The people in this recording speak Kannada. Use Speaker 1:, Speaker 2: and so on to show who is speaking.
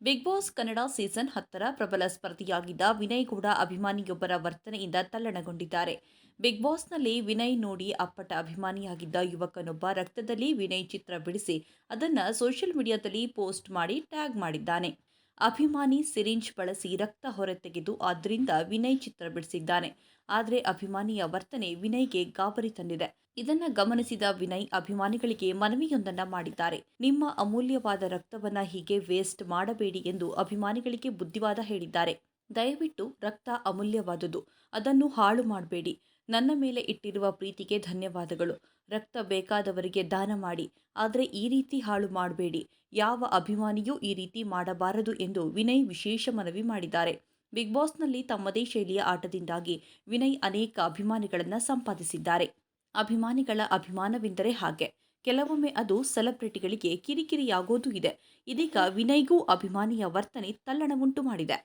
Speaker 1: ಬಿಗ್ ಬಾಸ್ ಕನ್ನಡ ಸೀಸನ್ 10ರ ಪ್ರಬಲ ಸ್ಪರ್ಧಿಯಾಗಿದ್ದ ವಿನಯ್ ಗೌಡ ಅಭಿಮಾನಿಯೊಬ್ಬರ ವರ್ತನೆಯಿಂದ ತಲ್ಲಣಗೊಂಡಿದ್ದಾರೆ. ಬಿಗ್ ಬಾಸ್ನಲ್ಲಿ ವಿನಯ್ ನೋಡಿ ಅಪ್ಪಟ ಅಭಿಮಾನಿಯಾಗಿದ್ದ ಯುವಕನೊಬ್ಬ ರಕ್ತದಲ್ಲಿ ವಿನಯ್ ಚಿತ್ರ ಬಿಡಿಸಿ ಅದನ್ನು ಸೋಷಿಯಲ್ ಮೀಡಿಯಾದಲ್ಲಿ ಪೋಸ್ಟ್ ಮಾಡಿ ಟ್ಯಾಗ್ ಮಾಡಿದ್ದಾನೆ. ಅಭಿಮಾನಿ ಸಿರಿಂಜ್ ಬಳಸಿ ರಕ್ತ ಹೊರತೆಗೆದು ಅದರಿಂದ ವಿನಯ್ ಚಿತ್ರ ಬಿಡಿಸಿದ್ದಾನೆ. ಆದರೆ ಅಭಿಮಾನಿಯ ವರ್ತನೆ ವಿನಯ್ಗೆ ಗಾಬರಿ ತಂದಿದೆ. ಇದನ್ನ ಗಮನಿಸಿದ ವಿನಯ್ ಅಭಿಮಾನಿಗಳಿಗೆ ಮನವಿಯೊಂದನ್ನ ಮಾಡಿದ್ದಾರೆ. ನಿಮ್ಮ ಅಮೂಲ್ಯವಾದ ರಕ್ತವನ್ನ ಹೀಗೆ ವೇಸ್ಟ್ ಮಾಡಬೇಡಿ ಎಂದು ಅಭಿಮಾನಿಗಳಿಗೆ ಬುದ್ಧಿವಾದ ಹೇಳಿದ್ದಾರೆ. ದಯವಿಟ್ಟು ರಕ್ತ ಅಮೂಲ್ಯವಾದುದು, ಅದನ್ನು ಹಾಳು ಮಾಡಬೇಡಿ. ನನ್ನ ಮೇಲೆ ಇಟ್ಟಿರುವ ಪ್ರೀತಿಗೆ ಧನ್ಯವಾದಗಳು. ರಕ್ತ ಬೇಕಾದವರಿಗೆ ದಾನ ಮಾಡಿ, ಆದರೆ ಈ ರೀತಿ ಹಾಳು ಮಾಡಬೇಡಿ. ಯಾವ ಅಭಿಮಾನಿಯೂ ಈ ರೀತಿ ಮಾಡಬಾರದು ಎಂದು ವಿನಯ್ ವಿಶೇಷ ಮನವಿ ಮಾಡಿದ್ದಾರೆ. ಬಿಗ್ ಬಾಸ್ನಲ್ಲಿ ತಮ್ಮದೇ ಶೈಲಿಯ ಆಟದಿಂದಾಗಿ ವಿನಯ್ ಅನೇಕ ಅಭಿಮಾನಿಗಳನ್ನು ಸಂಪಾದಿಸಿದ್ದಾರೆ. ಅಭಿಮಾನಿಗಳ ಅಭಿಮಾನವೆಂದರೆ ಹಾಗೆ. ಕೆಲವೊಮ್ಮೆ ಅದು ಸೆಲೆಬ್ರಿಟಿಗಳಿಗೆ ಕಿರಿಕಿರಿಯಾಗೋದೂ ಇದೆ. ಇದೀಗ ವಿನಯ್ಗೂ ಅಭಿಮಾನಿಯ ವರ್ತನೆ ತಲ್ಲಣವುಂಟು ಮಾಡಿದೆ.